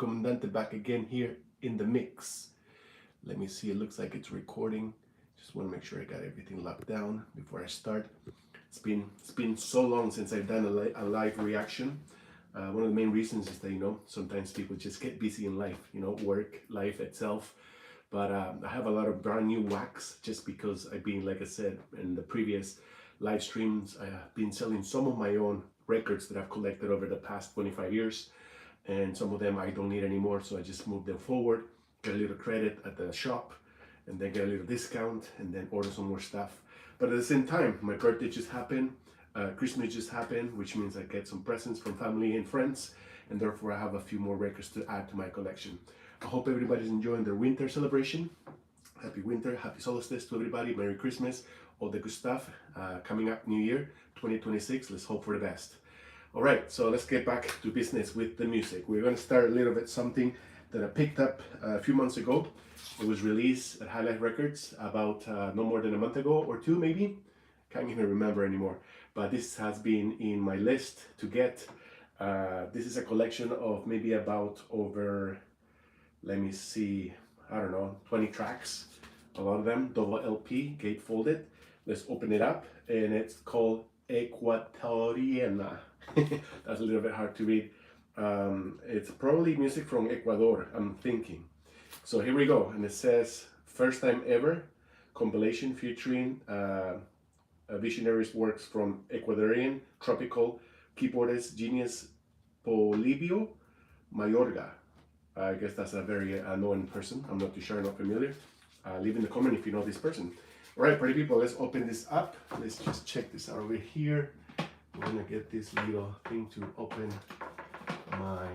Comandante back again here in the mix. Let me see, it looks like it's recording. Just want to make sure I got everything locked down before I start. It's been so long since I've done a live reaction. One of the main reasons is that, you know, sometimes people just get busy in life, you know, work, life itself. But I have a lot of brand new wax just because I've been, like I said in the previous live streams, I have been selling some of my own records that I've collected over the past 25 years. And some of them I don't need anymore, so I just moved them forward, get a little credit at the shop, and then get a little discount, and then order some more stuff. But at the same time, my birthday just happened, Christmas just happened, which means I get some presents from family and friends, and therefore I have a few more records to add to my collection. I hope everybody's enjoying their winter celebration. Happy winter, happy solstice to everybody, Merry Christmas, all the good stuff. Coming up New Year, 2026, let's hope for the best. All right, so let's get back to business with the music. We're gonna start a little bit something that I picked up a few months ago. It was released at Highlight Records about no more than a month ago or two maybe. Can't even remember anymore. But this has been in my list to get. This is a collection of maybe about over, let me see, I don't know, 20 tracks. A lot of them double LP, gatefolded. Let's open it up, and it's called Ecuatoriana. That's a little bit hard to read. It's probably music from Ecuador, I'm thinking. So here we go, and it says first time ever compilation featuring visionaries works from Ecuadorian tropical keyboardist genius Polibio Mayorga. I guess that's a very known person. I'm not too sure, not familiar. Leave in the comment if you know this person. All right, party people, let's open this up. Let's just check this out over here. I'm gonna get this little thing to open my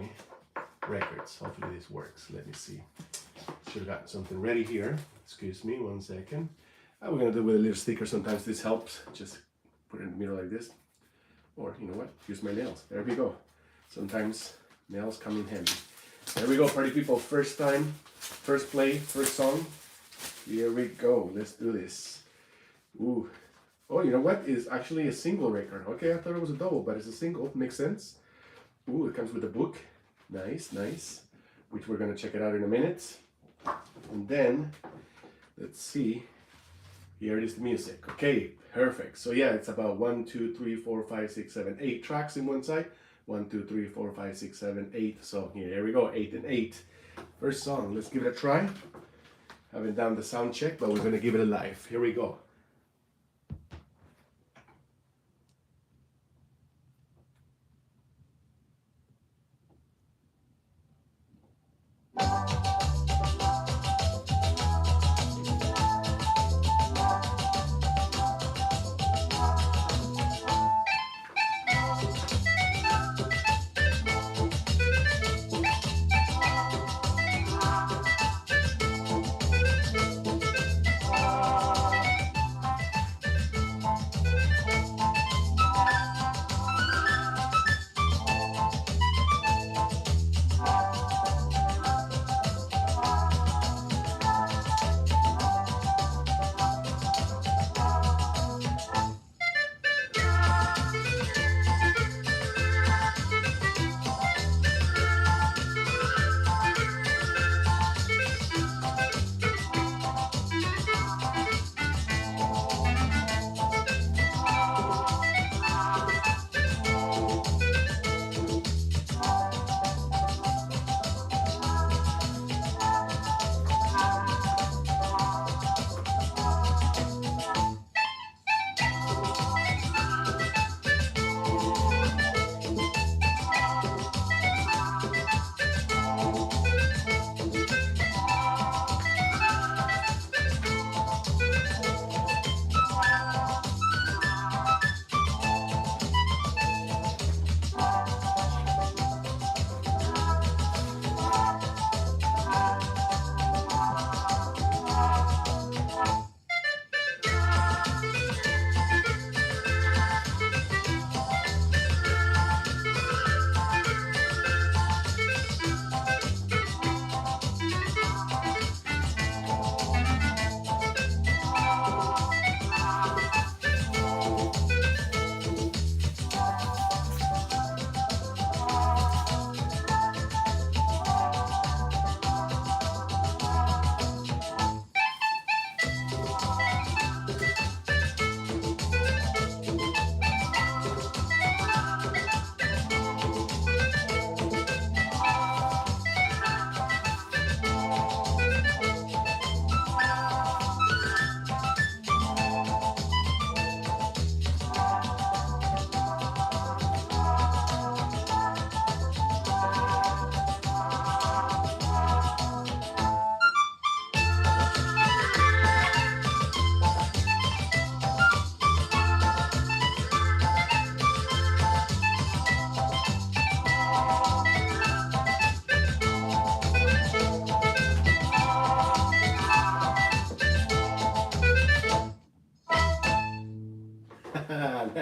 records. Hopefully this works. Let me see. Should have got something ready here. Excuse me, 1 second. We're gonna do it with a little sticker. Sometimes this helps. Just put it in the middle like this. Or you know what? Use my nails. There we go. Sometimes nails come in handy. There we go, party people. First time, first play, first song. Here we go. Let's do this. Ooh. Oh, you know what? It's actually a single record. Okay, I thought it was a double, but it's a single. Makes sense. Ooh, it comes with a book. Nice, nice. Which we're gonna check it out in a minute. And then, let's see. Here is the music. Okay, perfect. So yeah, it's about 1, 2, 3, 4, 5, 6, 7, 8 tracks in one side. 1, 2, 3, 4, 5, 6, 7, 8. So here we go, 8 and 8. First song, let's give it a try. Haven't done the sound check, but we're gonna give it a live. Here we go.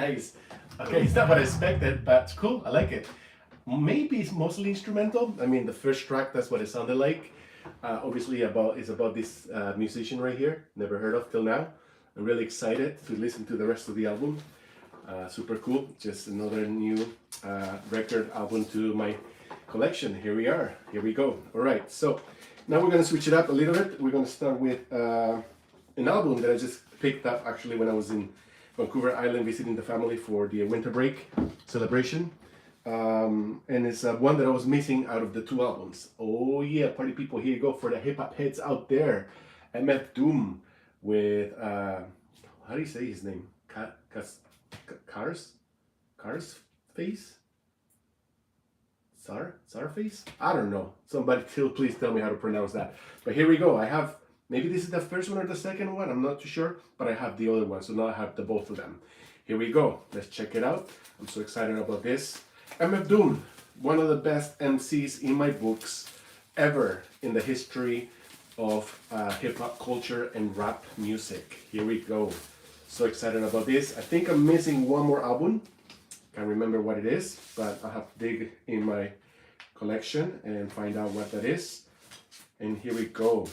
Nice. Okay, it's not what I expected, but it's cool. I like it. Maybe it's mostly instrumental. I mean, the first track, that's what it sounded like. Obviously, it's about this musician right here. Never heard of till now. I'm really excited to listen to the rest of the album. Super cool. Just another new record album to my collection. Here we are. Here we go. All right. So now we're going to switch it up a little bit. We're going to start with an album that I just picked up actually when I was in Vancouver Island visiting the family for the winter break celebration. And it's one that I was missing out of the two albums. Oh yeah, party people, here you go for the hip hop heads out there. MF Doom with, how do you say his name? CZAR-KEYS? CZAR-KEYS? I don't know. Somebody please tell me how to pronounce that. But here we go. I have, maybe this is the first one or the second one, I'm not too sure, but I have the other one, so now I have the both of them. Here we go. Let's check it out. I'm so excited about this. MF Doom, one of the best MCs in my books ever in the history of hip-hop culture and rap music. Here we go. So excited about this. I think I'm missing one more album. Can't remember what it is, but I'll have to dig in my collection and find out what that is. And here we go.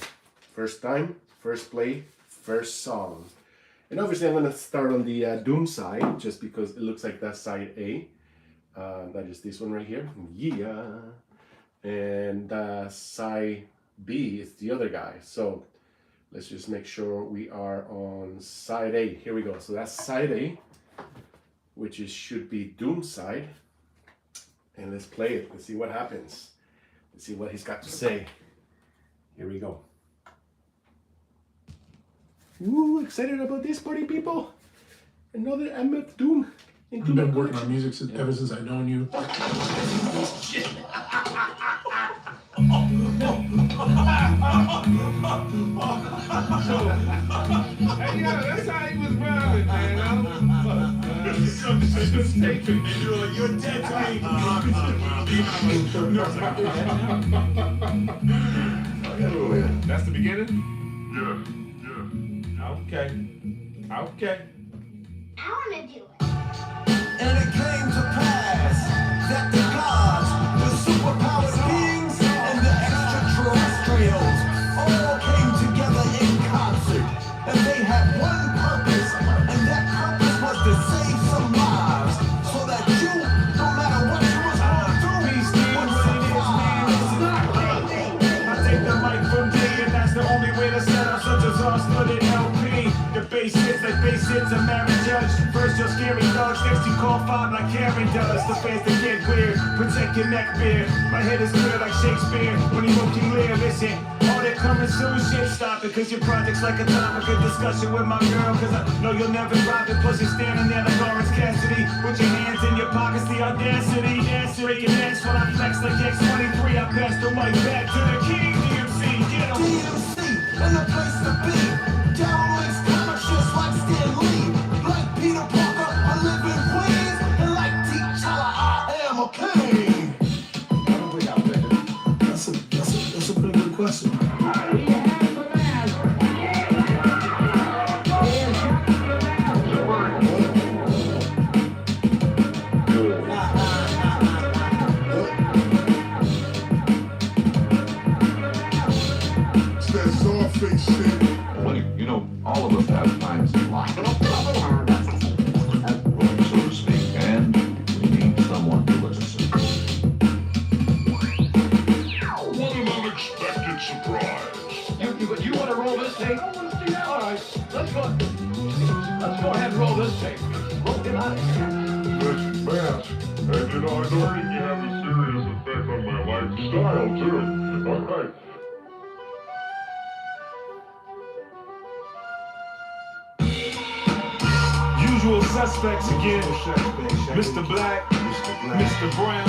First time, first play, first song. And obviously I'm going to start on the Doom side, just because it looks like that's side A. That is this one right here. Yeah. And side B is the other guy. So let's just make sure we are on side A. Here we go. So that's side A, which should be Doom side. And let's play it. Let's see what happens. Let's see what he's got to say. Here we go. Woo, excited about this, party people. Another MF Doom. I've been working on music ever since I've known you. Hey, yo, that's how he was rhyming, man. Just take it. You're dead to me. That's the beginning? Yeah. Okay. I want to do it. And it came to pass that the gods, the superpowered beings, and the extraterrestrials all came together in concert. And they had one purpose, and that purpose was to save some lives, so that you, no matter what you was going through, would survive. I take the mic from D, and that's the only way to set up such as our split LP. The bass hits, like bass hits, a married judge. First you're scary thugs, next you call five like Karen does. The fans that get weird, protect your neck beard. My head is clear like Shakespeare when he wrote King Lear. Listen, all that coming soon shit, stop it, cause your project's like a topic of discussion with my girl. Cause I know you'll never drop it, plus you're standing there like Lawrence Cassidy with your hands in your pockets, the audacity. Breaking necks when I flex like X23. I pass the mic back to the king, DMC. Get him. DMC, and the place to be. Down makes comics just like Stan Lee. Like Peter Parker, I live in Queens. And like T'Challa, I am a king. That's a pretty good question. It's that ZARFACE shit. Well, you know, all of us have times in life, so to speak, and we need someone to listen to. What an unexpected surprise. You want to roll this tape? All right, let's go ahead and roll this tape. Get out of here. That's fast. And you know, I know it can have a serious effect on my lifestyle, too. All right. Usual suspects again. Mr. Black, Mr. Brown,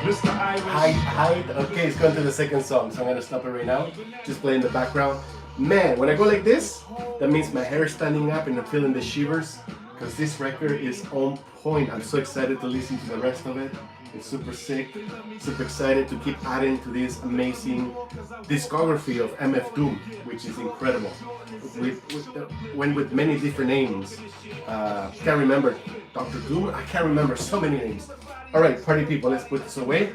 Mr. Irish. Hide. Okay, it's going to the second song, so I'm gonna stop it right now. Just play in the background. Man, when I go like this, that means my hair is standing up and I'm feeling the shivers, because this record is on point. I'm so excited to listen to the rest of it. It's super sick. Super excited to keep adding to this amazing discography of MF Doom, which is incredible. went with many different names. Can't remember Dr. Doom. I can't remember so many names. All right, party people, let's put this away.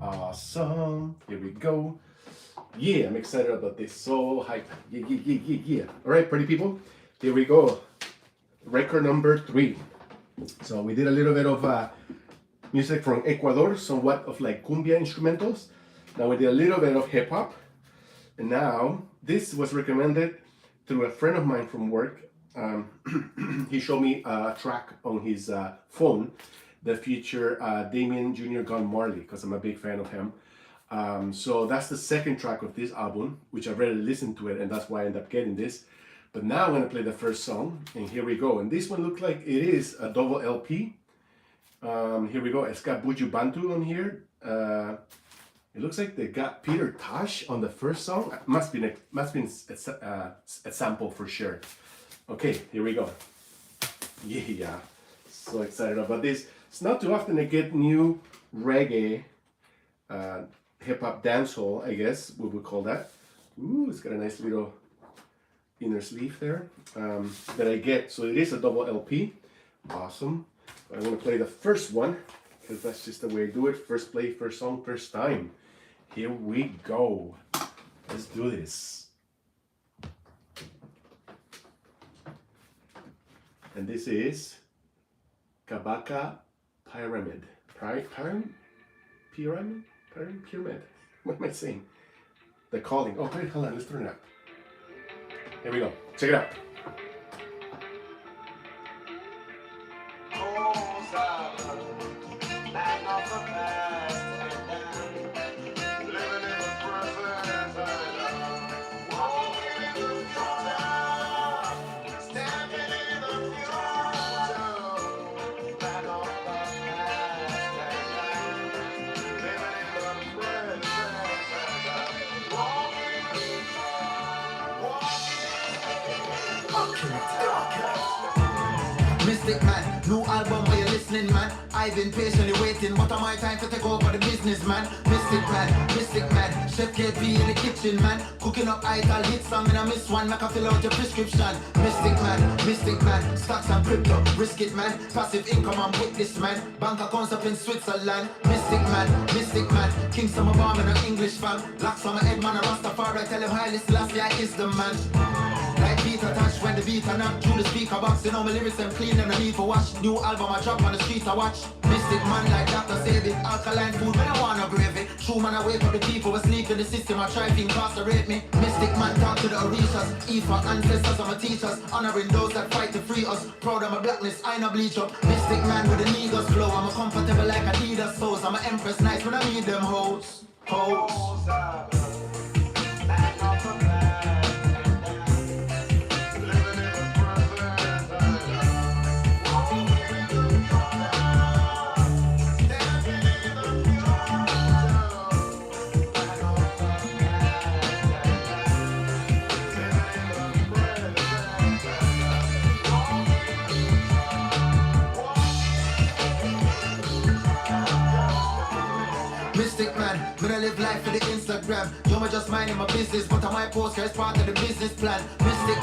Awesome. Here we go. Yeah, I'm excited about this. So hype. Yeah. All right, party people. Here we go. Record number 3. So we did a little bit of music from Ecuador, somewhat of like cumbia instrumentals. Now we did a little bit of hip hop. And now this was recommended through a friend of mine from work. He showed me a track on his phone that featured Damian Jr Gong Marley, because I'm a big fan of him. So that's the second track of this album, which I really listened to it, and that's why I ended up getting this. But now I'm gonna play the first song, and here we go. And this one looks like it is a double LP. Here we go. It's got Buju Banton on here. It looks like they got Peter Tosh on the first song. Must be a sample for sure. Okay, here we go. Yeah, so excited about this. It's not too often I get new reggae, hip hop dancehall, I guess we would call that. Ooh, it's got a nice little inner sleeve there that I get. So it is a double LP. Awesome. I'm gonna play the first one because that's just the way I do it. First play, first song, first time. Here we go. Let's do this. And this is Kabaka Pyramid. Pyramid? What am I saying? The Kalling. Oh, wait, hold on, let's turn it up. Here we go. Check it out. Mystic man, new album where you're listening, man. I've been patiently waiting, but on my time to take over the business, man. Mystic man, Chef KP in the kitchen, man. Cooking up idol hit song and I miss one, make I fill out your prescription. Mystic man, stocks and crypto, risk it, man. Passive income, I'm with this, man. Bank accounts up in Switzerland. Mystic man, King Summer Bomb and an English fan. Locks on my head, man, a Rastafari, tell him Haile Selassie I is the man. Like Peter Tosh when the beat and up through the speaker box. You know my lyrics them clean and I need for wash. New album I drop on the street I watch. Mystic man like Dr. Save it. Alkaline food when I wanna brave it. True man I wake up the people asleep in the system. I try to incarcerate me. Mystic man talk to the Orishas. E for ancestors and my teachers. Honoring those that fight to free us. Proud of my blackness, I no bleach up. Mystic man with the Negus flow. I'm a comfortable like Adidas souls. I'm an empress nice when I need them hoes. Mystic man, me I live life for the Instagram. You're just minding my business, but I might post it's part of the business plan. Mystic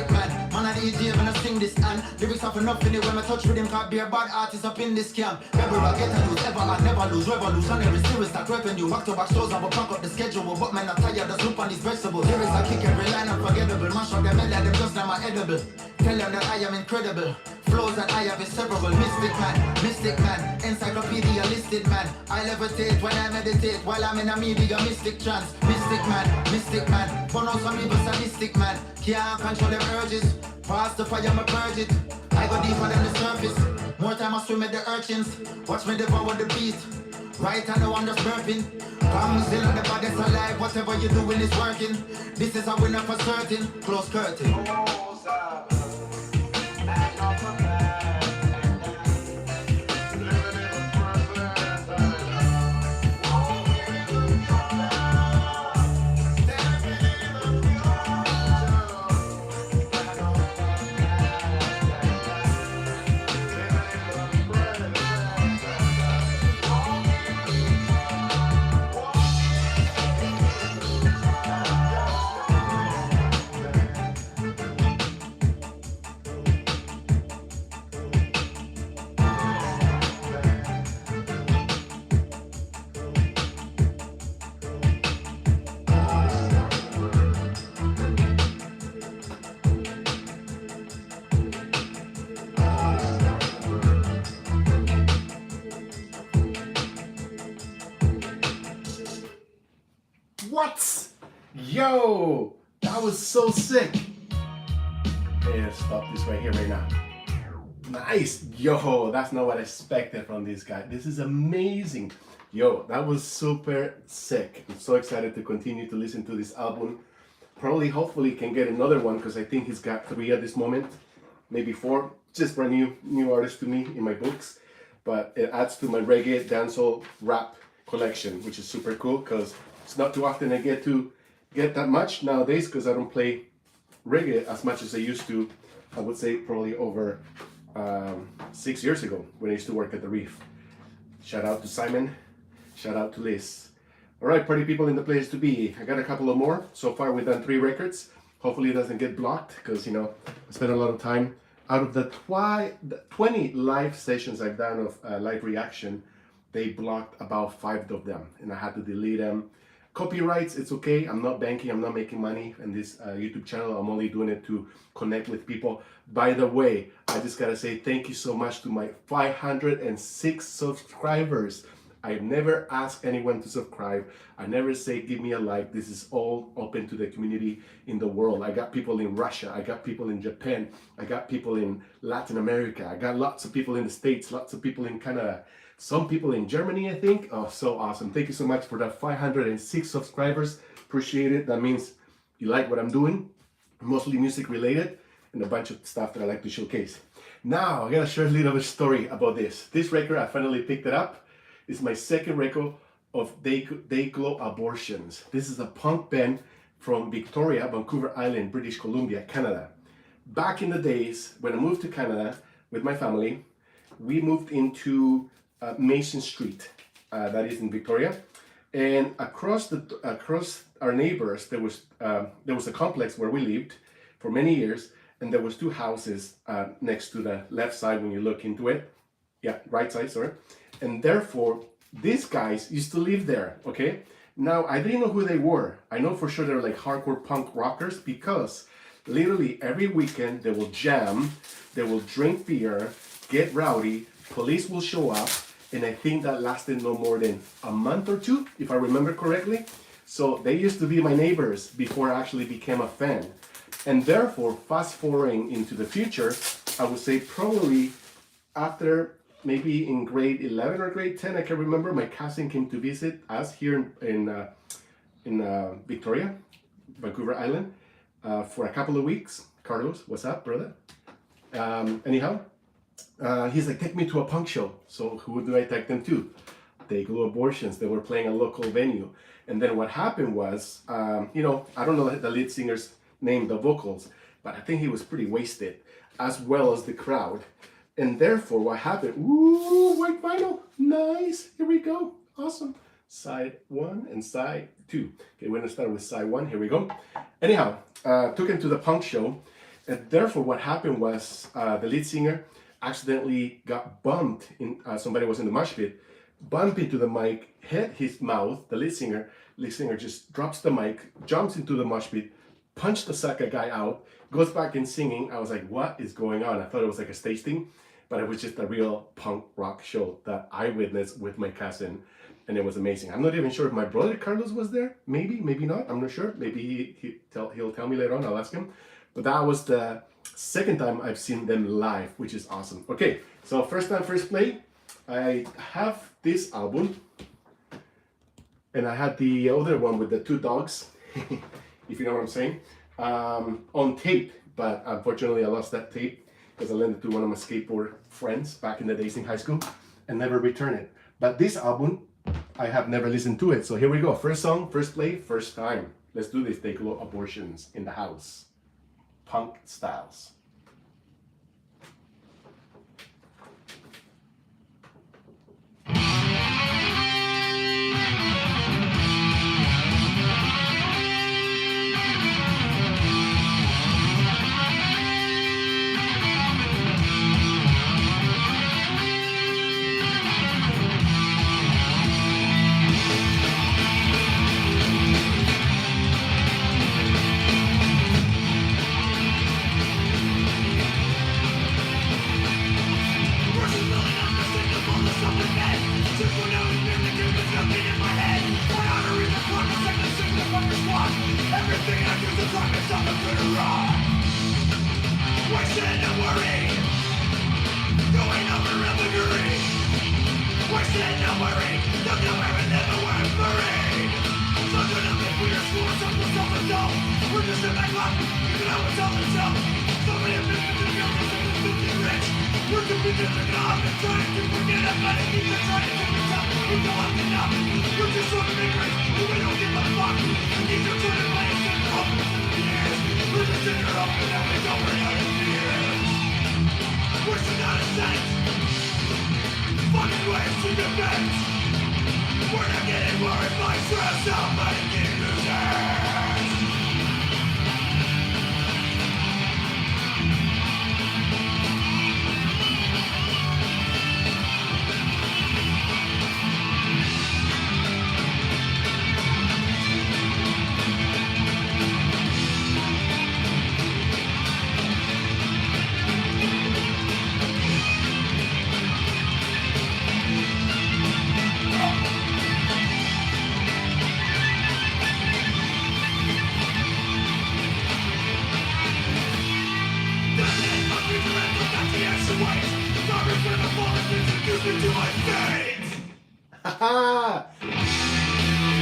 man, man I DJ when I sing this and lyrics have enough in it when I touch with him can't be a bad artist up in this camp. Never I get a lose, ever I never lose. Revolutionary series that revenue. Back to back shows I will pack up the schedule. But man I tired of soup on these vegetables. Lyrics I kick every line unforgettable. Mash up them head like them just now my edible. Tell them that I am incredible. Flows that I have is several. Mystic man, encyclopedia listed man. I levitate when I meditate while I'm in a media mystic trance. Mystic man, burn out some evil sadistic man. Can't control them urges. Pass the fire, me purge it. I go deeper than the surface. More time I swim with the urchins. Watch me devour the beat. Right and the one that's burping. Come still on the body's alive. Whatever you're doing is working. This is a winner for certain. Close curtain. What? Yo, that was so sick. Yeah, stop this right here, right now. Nice. Yo, that's not what I expected from this guy. This is amazing. Yo, that was super sick. I'm so excited to continue to listen to this album. Probably, hopefully, can get another one because I think he's got 3 at this moment, maybe 4. Just brand new artists to me in my books. But it adds to my reggae, dancehall, rap collection, which is super cool because it's not too often I get to get that much nowadays because I don't play reggae as much as I used to. I would say probably over 6 years ago when I used to work at the Reef. Shout out to Simon, shout out to Liz. All right, party people in the place to be. I got a couple of more. So far we've done 3 records. Hopefully it doesn't get blocked because, you know, I spent a lot of time. Out of the 20 live sessions I've done of live reaction, they blocked about 5 of them and I had to delete them. Copyrights, it's okay. I'm not banking, I'm not making money in this YouTube channel. I'm only doing it to connect with people. By the way, I just gotta say thank you so much to my 506 subscribers. I never ask anyone to subscribe. I never say give me a like. This is all open to the community in the world. I got people in Russia. I got people in Japan. I got people in Latin America. I got lots of people in the States, lots of people in Canada. Some people in Germany, I think. Oh, so awesome. Thank you so much for that 506 subscribers. Appreciate it. That means you like what I'm doing. Mostly music related and a bunch of stuff that I like to showcase. Now, I gotta share a little bit of a story about this. This record, I finally picked it up. It's my second record of Day-Glo Abortions. This is a punk band from Victoria, Vancouver Island, British Columbia, Canada. Back in the days, when I moved to Canada with my family, we moved into Mason Street, that is in Victoria. And across our neighbors, there was a complex where we lived for many years, and there was 2 houses next to the left side when you look into it. Yeah, right side, sorry. And therefore, these guys used to live there, okay? Now, I didn't know who they were. I know for sure they were like hardcore punk rockers because literally every weekend they will jam, they will drink beer, get rowdy, police will show up, and I think that lasted no more than a month or 2, if I remember correctly. So they used to be my neighbors before I actually became a fan. And therefore, fast forwarding into the future, I would say probably after maybe in grade 11 or grade 10, I can remember, my cousin came to visit us here in Victoria, Vancouver Island, for a couple of weeks. Carlos, what's up, brother? Anyhow, he's like, take me to a punk show. So who do I take them to? Day-Glo Abortions. They were playing a local venue. And then what happened was, you know, I don't know the lead singer's name, the vocals, but I think he was pretty wasted, as well as the crowd. And therefore, what happened? Ooh, white vinyl, nice. Here we go, awesome. Side 1 and side 2. Okay, we're gonna start with side 1. Here we go. Anyhow, took him to the punk show, and therefore, what happened was the lead singer accidentally got bumped. Somebody was in the mosh pit, bumped into the mic, hit his mouth. The lead singer just drops the mic, jumps into the mosh pit, punched the sucker guy out, goes back in singing. I was like, what is going on? I thought it was like a stage thing, but it was just a real punk rock show that I witnessed with my cousin, and it was amazing. I'm not even sure if my brother Carlos was there. Maybe, maybe not. I'm not sure. Maybe he'll tell me later on. I'll ask him. But that was the second time I've seen them live, which is awesome. Okay, so first time, first play. I have this album, and I had the other one with the 2 dogs, if you know what I'm saying, on tape, but unfortunately I lost that tape because I lent it to one of my skateboard friends back in the days in high school and never returned it. But this album, I have never listened to it. So here we go. First song, first play, first time. Let's do this. Day-Glo Abortions in the house. Punk styles.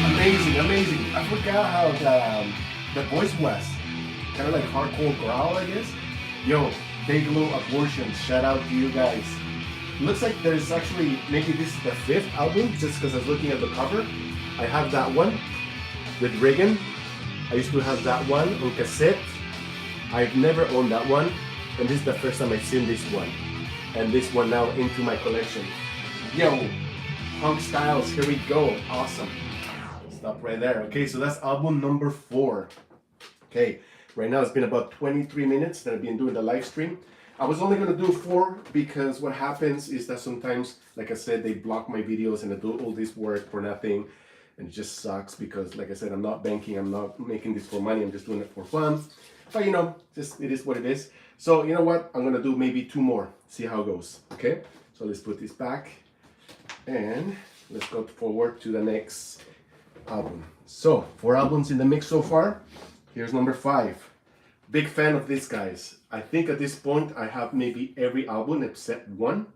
Amazing, amazing. I forgot how the voice was. Kind of like hardcore growl, I guess. Yo, Big Low Abortions, shout out to you guys. Looks like there's actually, maybe this is the 5th album, just because I was looking at the cover. I have that one with Reggae. I used to have that one on cassette. I've never owned that one, and this is the first time I've seen this one. And this one now into my collection. Yo, Punk Styles, here we go. Awesome. Stop right there. Okay, so that's album number 4. Okay, right now it's been about 23 minutes that I've been doing the live stream. I was only gonna do 4 because what happens is that sometimes, like I said, they block my videos and I do all this work for nothing. And it just sucks because, like I said, I'm not banking, I'm not making this for money, I'm just doing it for fun. But you know, just it is what it is. So you know what? I'm gonna do maybe 2 more, see how it goes. Okay, so let's put this back and let's go forward to the next album. So 4 albums in the mix so far. Here's number 5. Big fan of these guys. I think at this point I have maybe every album except one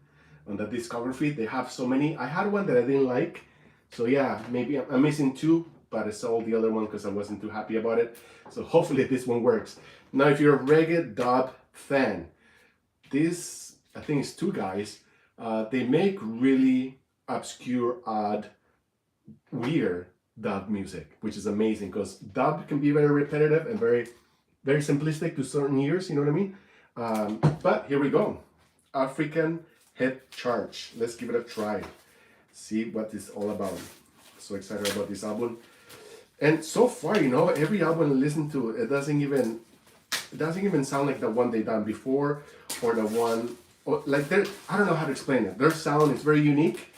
on the discography. They have so many. I had one that I didn't like, so yeah, maybe I'm missing 2, but I sold the other one because I wasn't too happy about it. So hopefully this one works. Now if you're a reggae dub fan, this, I think it's 2 guys, they make really obscure, odd, weird dub music, which is amazing because dub can be very repetitive and very simplistic to certain ears, you know what I mean? But here we go. African Head Charge. Let's give it a try. See what it's all about. So excited about this album. And so far, you know, every album I listen to, it doesn't even sound like the one they done before or the one, or like I don't know how to explain it. Their sound is very unique,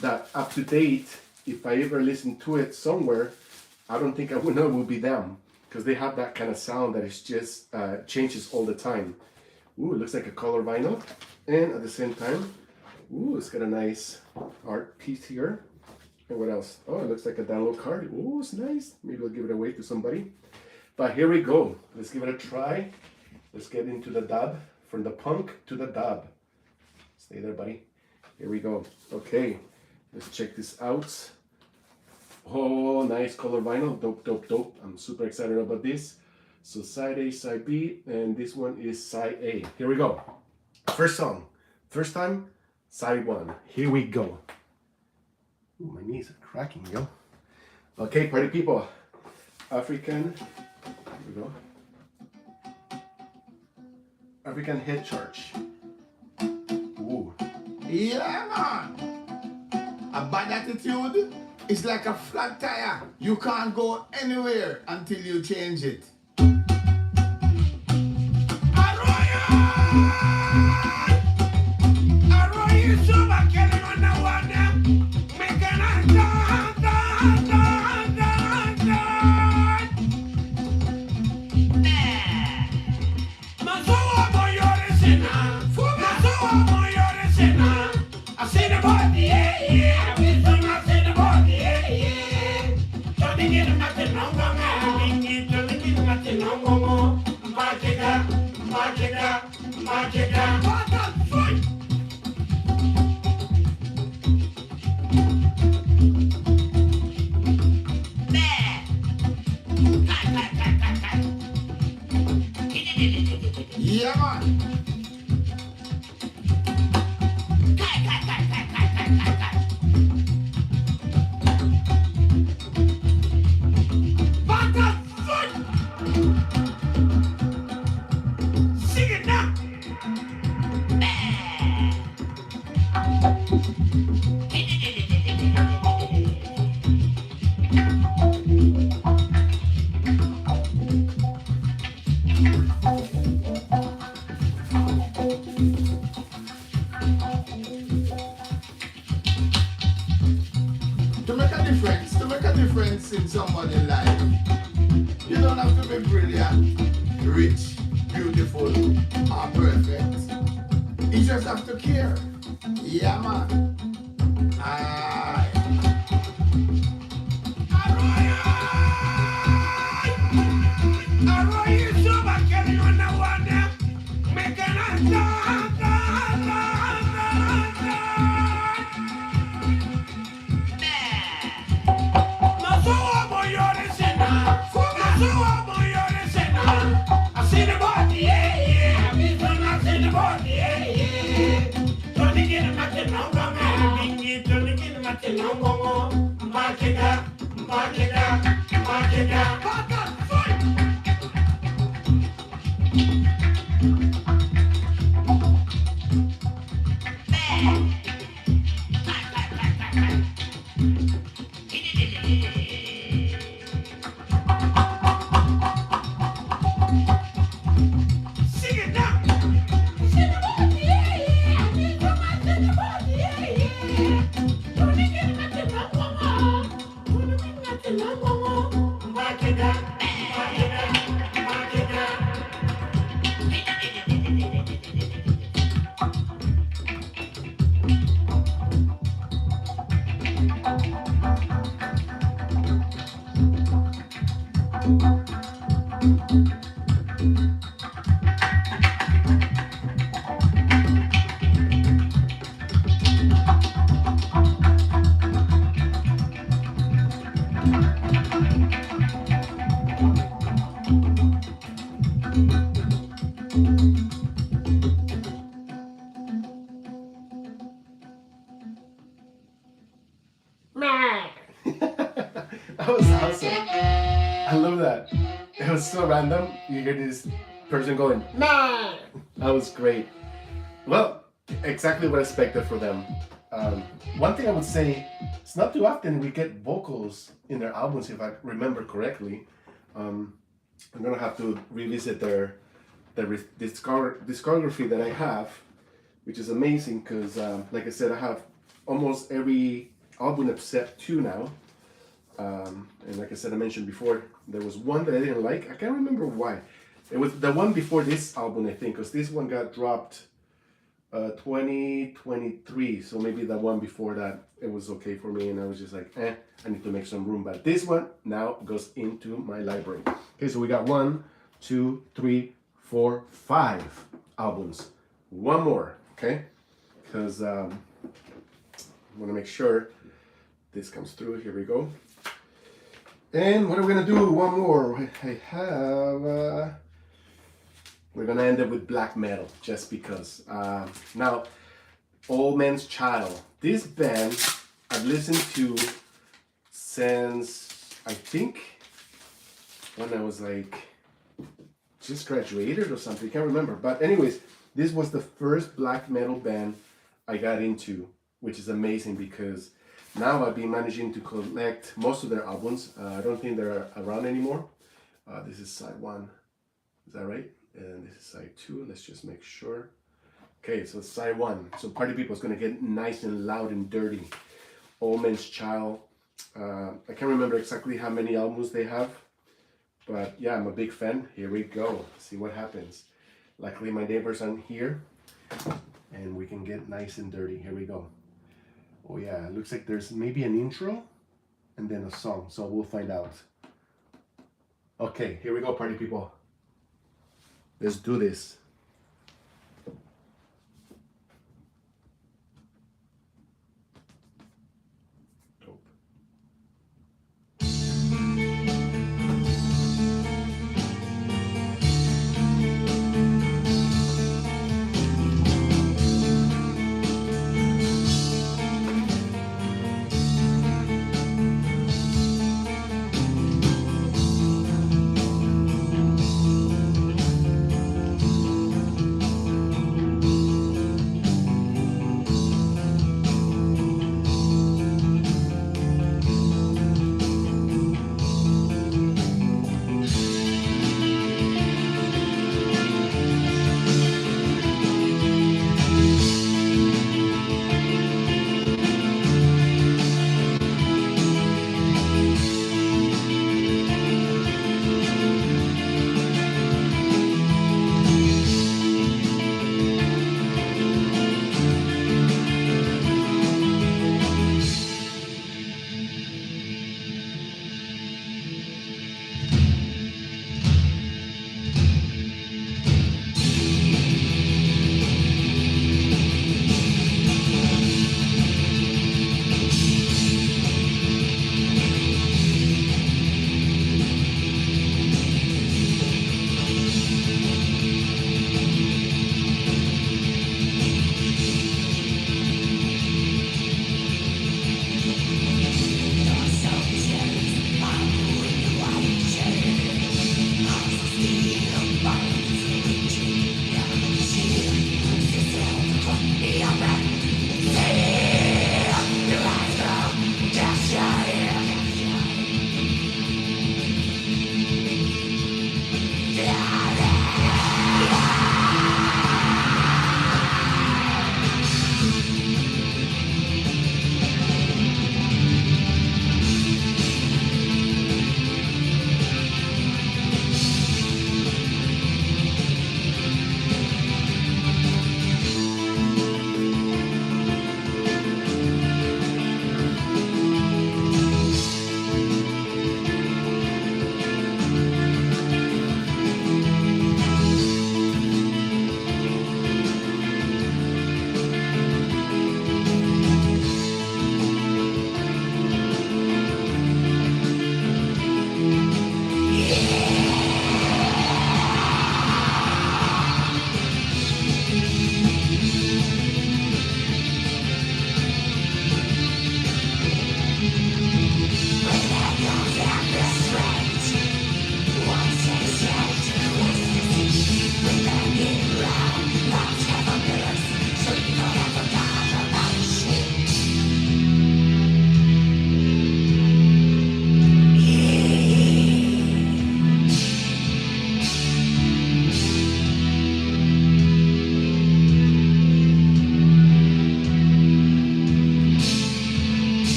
that up to date, if I ever listen to it somewhere, I don't think I would know it would be them, because they have that kind of sound that is just changes all the time. Ooh, it looks like a color vinyl, and at the same time, ooh, it's got a nice art piece here. And what else? Oh, it looks like a download card. Ooh, it's nice. Maybe I'll give it away to somebody. But here we go. Let's give it a try. Let's get into the dub, from the punk to the dub. Stay there, buddy. Here we go. Okay, let's check this out. Oh, nice color vinyl. Dope, dope, dope. I'm super excited about this. So side A, side B, and this one is side A. Here we go. First song. First time, side 1. Here we go. Ooh, my knees are cracking, yo. Okay, party people. African, here we go. African Head Charge. Ooh. Yeah, man. A bad attitude is like a flat tire. You can't go anywhere until you change it. a difference in somebody's life. You don't have to be brilliant, rich, beautiful, or perfect. You just have to care. Yeah, man. Aye. That was awesome. I love that. It was so random. You hear this person going, nah! That was great. Well, exactly what I expected for them. One thing I would say, it's not too often we get vocals in their albums, if I remember correctly. I'm gonna have to revisit their discography that I have, which is amazing because, like I said, I have almost every album except 2 now. And like I said, I mentioned before, there was one that I didn't like. I can't remember why. It was the one before this album, I think, because this one got dropped 2023. So maybe the one before that, it was okay for me. And I was just like, I need to make some room. But this one now goes into my library. Okay, so we got 1, 2, 3, 4, 5 albums. One more, okay? Because I want to make sure this comes through. Here we go. And what are we gonna do? One more. I have. We're gonna end it with black metal, just because. Now, Old Man's Child. This band I've listened to since I think when I was like just graduated or something. I can't remember. But anyways, this was the first black metal band I got into, which is amazing because now I've been managing to collect most of their albums. I don't think they're around anymore. This is side 1. Is that right? And this is side 2. Let's just make sure. Okay, so side 1. So Party People is going to get nice and loud and dirty. Old Man's Child. I can't remember exactly how many albums they have. But yeah, I'm a big fan. Here we go. See what happens. Luckily my neighbors aren't here. And we can get nice and dirty. Here we go. Oh yeah, it looks like there's maybe an intro and then a song, so we'll find out. Okay, here we go, party people. Let's do this. Dope.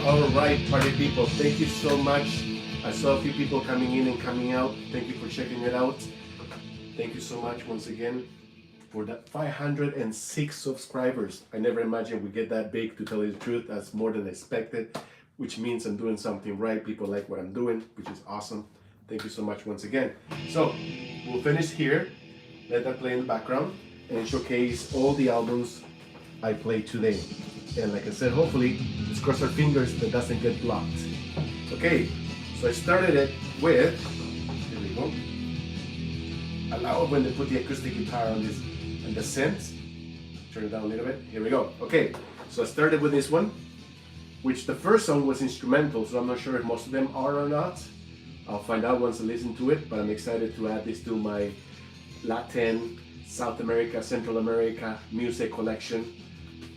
All right, party people, thank you so much. I saw a few people coming in and coming out. Thank you for checking it out. Thank you so much once again for that 506 subscribers. I never imagined we'd get that big, to tell you the truth. That's more than expected, which means I'm doing something right. People like what I'm doing, which is awesome. Thank you so much once again. So we'll finish here, let that play in the background, and showcase all the albums I played today. And like I said, hopefully, let's cross our fingers that doesn't get blocked. Okay, so I started it with, here we go. I love when they put the acoustic guitar on this and the synth. Turn it down a little bit. Here we go. Okay, so I started with this one, which the first song was instrumental, so I'm not sure if most of them are or not. I'll find out once I listen to it, but I'm excited to add this to my Latin, South America, Central America music collection.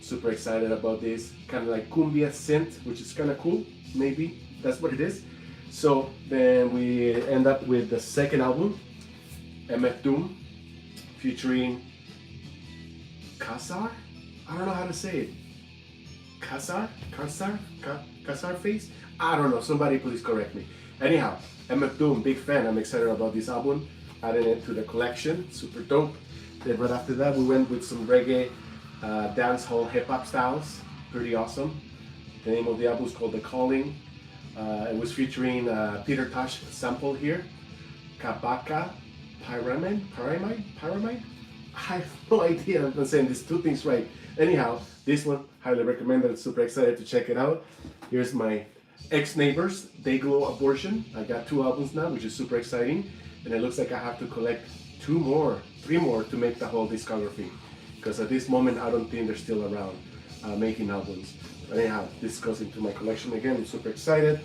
Super excited about this. Kind of like cumbia synth, which is kind of cool. Maybe that's what it is. So then we end up with the second album, MF Doom, featuring CZAR? I don't know how to say it. CZAR-KEYS? I don't know, somebody please correct me. Anyhow, MF Doom, big fan. I'm excited about this album. Adding it to the collection, super dope. Then right after that, we went with some reggae, dancehall, hip-hop styles. Pretty awesome. The name of the album is called The Kalling. It was featuring Peter Tosh sample here. Kabaka Pyramid? I have no idea if I'm saying these two things right. Anyhow, this one, highly recommended. Super excited to check it out. Here's my ex-neighbors, Dayglow Abortion. I got 2 albums now, which is super exciting. And it looks like I have to collect 3 more to make the whole discography. Because at this moment, I don't think they're still around making albums. But anyhow, this goes into my collection again. I'm super excited.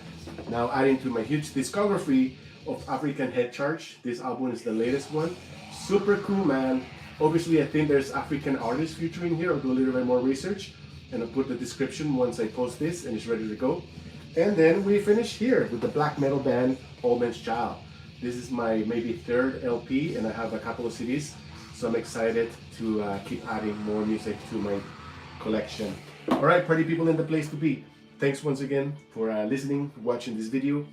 Now adding to my huge discography of African Head Charge. This album is the latest one. Super cool, man. Obviously, I think there's African artists featuring here. I'll do a little bit more research. And I'll put the description once I post this and it's ready to go. And then we finish here with the black metal band Old Man's Child. This is my maybe 3rd LP and I have a couple of CDs. So I'm excited to keep adding more music to my collection. All right, party people in the place to be. Thanks once again for listening, watching this video.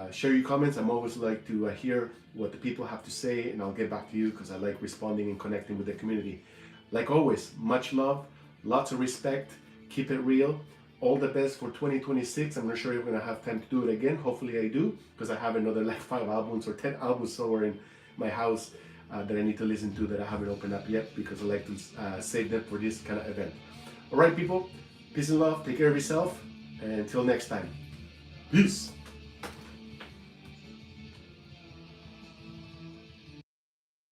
Share your comments. I'm always like to hear what the people have to say, and I'll get back to you because I like responding and connecting with the community. Like always, much love, lots of respect, keep it real. All the best for 2026. I'm not sure if I'm gonna have time to do it again. Hopefully I do, because I have another like 5 albums or 10 albums somewhere in my house that I need to listen to that I haven't opened up yet, because I like to save them for this kind of event. All right, people, peace and love. Take care of yourself, and until next time, peace.